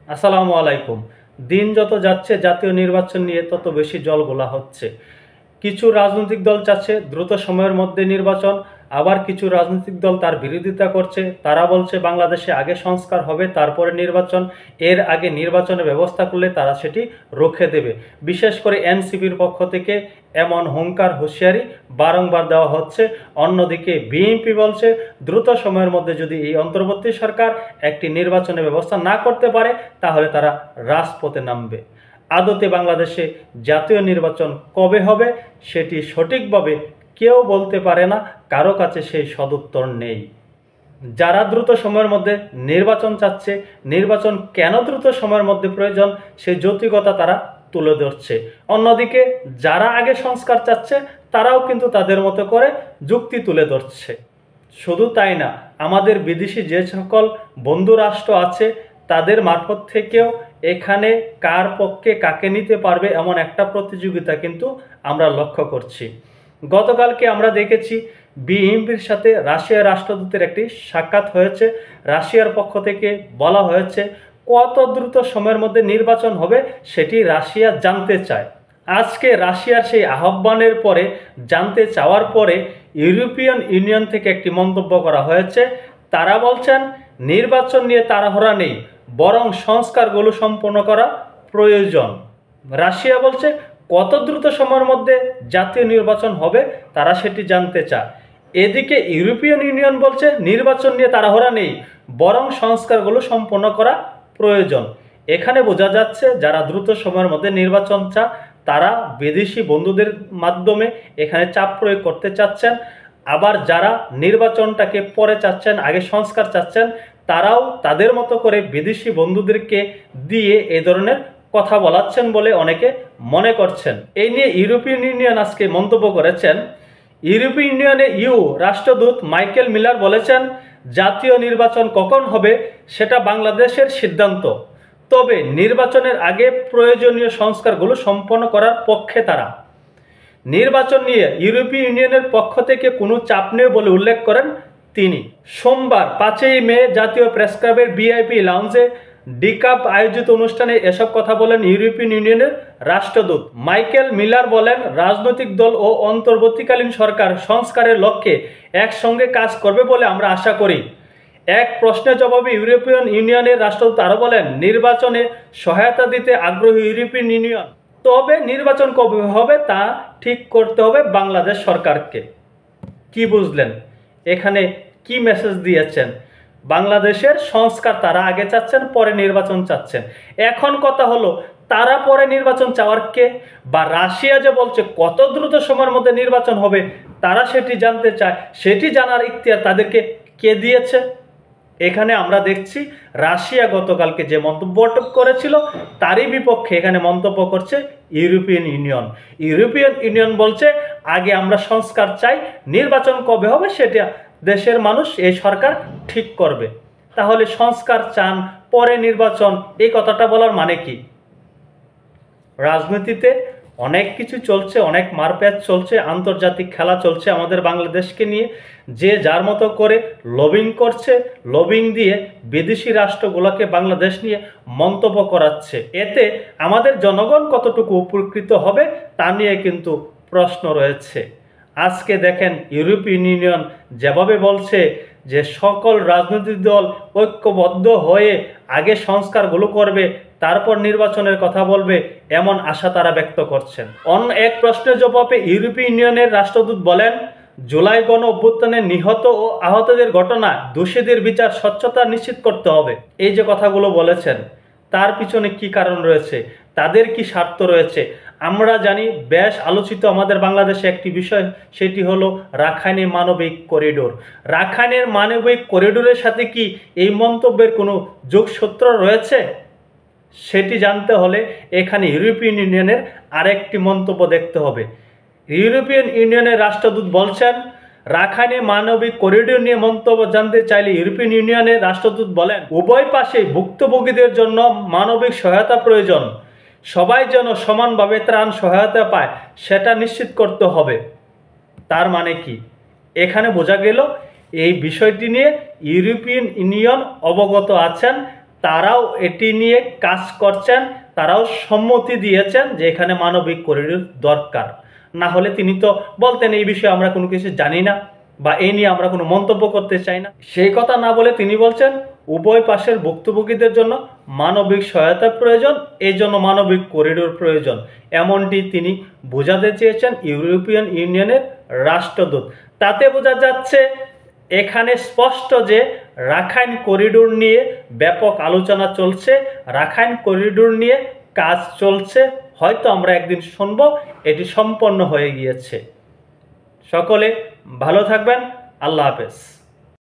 আসসালামু আলাইকুম। দিন যত যাচ্ছে জাতীয় নির্বাচন নিয়ে তত বেশি জলঘোলা হচ্ছে। কিছু রাজনৈতিক দল চাচ্ছে দ্রুত সময়ের মধ্যে নির্বাচন, আবার কিছু রাজনৈতিক দল তার বিরোধিতা করছে। তারা বলছে বাংলাদেশে আগে সংস্কার হবে তারপরে নির্বাচন, এর আগে নির্বাচনের ব্যবস্থা করলে তারা সেটি রুখে দেবে। বিশেষ করে এনসিপির পক্ষ থেকে এমন হুঙ্কার হুঁশিয়ারি বারংবার দেওয়া হচ্ছে। অন্যদিকে বিএনপি বলছে দ্রুত সময়ের মধ্যে যদি এই অন্তর্বর্তী সরকার একটি নির্বাচনের ব্যবস্থা না করতে পারে তাহলে তারা রাজপথে নামবে। আদতে বাংলাদেশে জাতীয় নির্বাচন কবে হবে সেটি সঠিকভাবে কেউ বলতে পারে না, কারো কাছে সেই সদুত্তর নেই। যারা দ্রুত সময়ের মধ্যে নির্বাচন চাচ্ছে, নির্বাচন কেন দ্রুত সময়ের মধ্যে প্রয়োজন সেই যৌক্তিকতা তারা তুলে ধরছে। অন্যদিকে যারা আগে সংস্কার চাচ্ছে তারাও কিন্তু তাদের মতো করে যুক্তি তুলে ধরছে। শুধু তাই না, আমাদের বিদেশি যে সকল বন্ধু রাষ্ট্র আছে তাদের মারফত থেকেও এখানে কার পক্ষে কাকে নিতে পারবে এমন একটা প্রতিযোগিতা কিন্তু আমরা লক্ষ্য করছি। গতকালকে আমরা দেখেছি বিএনপির সাথে রাশিয়ার রাষ্ট্রদূতের একটি সাক্ষাৎ হয়েছে। রাশিয়ার পক্ষ থেকে বলা হয়েছে কত দ্রুত সময়ের মধ্যে নির্বাচন হবে সেটি রাশিয়া জানতে চায়। আজকে রাশিয়ার সেই আহ্বানের পরে, জানতে চাওয়ার পরে ইউরোপিয়ান ইউনিয়ন থেকে একটি মন্তব্য করা হয়েছে। তারা বলছেন নির্বাচন নিয়ে তাড়াহুড়া নেই, বরং সংস্কারগুলো সম্পন্ন করা প্রয়োজন। রাশিয়া বলছে কত দ্রুত সময়ের মধ্যে জাতীয় নির্বাচন হবে তারা সেটি জানতে চায়। এদিকে ইউরোপিয়ান ইউনিয়ন বলছে নির্বাচন নিয়ে তাড়াহুড়া নেই, বরং সংস্কারগুলো সম্পন্ন করা প্রয়োজন। এখানে বোঝা যাচ্ছে যারা দ্রুত সময়ের মধ্যে নির্বাচন চায় তারা বিদেশি বন্ধুদের মাধ্যমে এখানে চাপ প্রয়োগ করতে চাচ্ছেন। আবার যারা নির্বাচনটাকে পরে চাচ্ছেন, আগে সংস্কার চাচ্ছেন, তারাও তাদের মতো করে বিদেশি বন্ধুদেরকে দিয়ে এই ধরনের কথা বলাচ্ছেন বলে অনেকে মনে করছেন। এই নিয়ে ইউরোপিয়ান ইউনিয়ন আজকে মন্তব্য করেছেন। ইউরোপিয়ান ইউনিয়নে রাষ্ট্রদূত মাইকেল মিলার বলেছেন জাতীয় নির্বাচন কখন হবে সেটা বাংলাদেশের সিদ্ধান্ত, তবে নির্বাচনের আগে প্রয়োজনীয় সংস্কারগুলো সম্পন্ন করার পক্ষে তারা। নির্বাচন নিয়ে ইউরোপীয় ইউনিয়নের পক্ষ থেকে কোনো চাপ নেই বলে উল্লেখ করেন তিনি। সোমবার 5ই মে জাতীয় প্রেস ক্লাবের ভিআইপি লাউঞ্জে ডিকাপ আয়োজিত অনুষ্ঠানে এসব কথা বলেন ইউরোপিয়ান ইউনিয়নের রাষ্ট্রদূত মাইকেল মিলার। বলেন রাজনৈতিক দল ও অন্তর্বর্তীকালীন সরকার সংস্কারের লক্ষ্যে একসঙ্গে কাজ করবে বলে আমরা আশা করি। এক প্রশ্নের জবাবে ইউরোপিয়ান ইউনিয়নের রাষ্ট্রদূত আরও বলেন নির্বাচনে সহায়তা দিতে আগ্রহী ইউরোপিয়ান ইউনিয়ন, তবে নির্বাচন কবে হবে তা ঠিক করতে হবে বাংলাদেশ সরকারকে। কি বুঝলেন? এখানে কি মেসেজ দিয়েছেন? বাংলাদেশের সংস্কার তারা আগে চাচ্ছেন, পরে নির্বাচন চাচ্ছেন। এখন কথা হলো তারা পরে নির্বাচন চাওয়ার কে? বা রাশিয়া যে বলছে কত দ্রুত সময়ের মধ্যে নির্বাচন হবে তারা সেটি জানতে চায়, সেটি জানার ইখতিয়ার তাদেরকে কে দিয়েছে? এখানে আমরা দেখছি রাশিয়া গতকালকে যে মন্তব্য করেছিল তারই বিপক্ষে এখানে মন্তব্য করছে ইউরোপিয়ান ইউনিয়ন। ইউরোপিয়ান ইউনিয়ন বলছে আগে আমরা সংস্কার চাই, নির্বাচন কবে হবে সেটা দেশের মানুষ, এই সরকার ঠিক করবে। তাহলে সংস্কার চান পরে নির্বাচন, এই কথাটা বলার মানে কি? রাজনীতিতে অনেক কিছু চলছে, অনেক মারপ্যাচ চলছে, আন্তর্জাতিক খেলা চলছে আমাদের বাংলাদেশকে নিয়ে। যে যার মতো করে লবিং করছে, লবিং দিয়ে বিদেশি রাষ্ট্রগুলোকে বাংলাদেশ নিয়ে মন্তব্য করাচ্ছে। এতে আমাদের জনগণ কতটুকু উপকৃত হবে তা নিয়ে কিন্তু প্রশ্ন রয়েছে। আজকে দেখেন ইউরোপিয়ান ইউনিয়ন যেভাবে বলছে যে সকল রাজনৈতিক দল ঐক্যবদ্ধ হয়ে আগে সংস্কারগুলো করবে, তারপর নির্বাচনের কথা বলবে, এমন আশা তারা ব্যক্ত করছেন। অন্য এক প্রশ্নের জবাবে ইউরোপীয় ইউনিয়নের রাষ্ট্রদূত বলেন জুলাই গণ অভ্যুত্থানে নিহত ও আহতদের ঘটনা, দোষীদের বিচার, স্বচ্ছতা নিশ্চিত করতে হবে। এই যে কথাগুলো বলেছেন তার পিছনে কি কারণ রয়েছে, তাদের কি স্বার্থ রয়েছে? আমরা জানি বেশ আলোচিত আমাদের বাংলাদেশে একটি বিষয়, সেটি হলো রাখাইনের মানবিক করিডোর। রাখাইনের মানবিক করিডোরের সাথে কি এই মন্তব্যের কোনো যোগসূত্র রয়েছে? সেটি জানতে হলে এখানে ইউরোপিয়ান ইউনিয়নের আরেকটি মন্তব্য দেখতে হবে। ইউরোপিয়ান ইউনিয়নের রাষ্ট্রদূত বলছেন রাখাইনে মানবিক করিডোর নিয়ে মন্তব্য জানতে চাইলে ইউরোপিয়ান ইউনিয়নের রাষ্ট্রদূত বলেন উভয় পাশে ভুক্তভোগীদের জন্য মানবিক সহায়তা প্রয়োজন, সবাই যেন সমানভাবে ত্রাণ সহায়তা পায় সেটা নিশ্চিত করতে হবে। তার মানে কি? এখানে বোঝা গেল এই বিষয়টি নিয়ে ইউরোপিয়ান ইউনিয়ন অবগত আছেন, তারাও এটি নিয়ে কাজ করছেন, তারাও সম্মতি দিয়েছেন যে এখানে মানবিক করিডোর দরকার। না হলে তিনি তো বলতেন এই বিষয়ে আমরা কোনো কিছু জানি না বা এই নিয়ে আমরা কোনো মন্তব্য করতে চাই না। সেই কথা না বলে তিনি বলছেন উভয় পাশের ভুক্তভোগীদের জন্য মানবিক সহায়তা প্রয়োজন, এই জন্য মানবিক করিডোর প্রয়োজন, এমনটি তিনি বোঝাতে চেয়েছেন ইউরোপিয়ান ইউনিয়নের রাষ্ট্রদূত। তাতে বোঝা যাচ্ছে এখানে স্পষ্ট যে রাখাইন করিডোর নিয়ে ব্যাপক আলোচনা চলছে, রাখাইন করিডোর নিয়ে কাজ চলছে, হয়তো আমরা একদিন শুনব এটি সম্পন্ন হয়ে গিয়েছে। সকলে ভালো থাকবেন, আল্লাহ হাফেজ।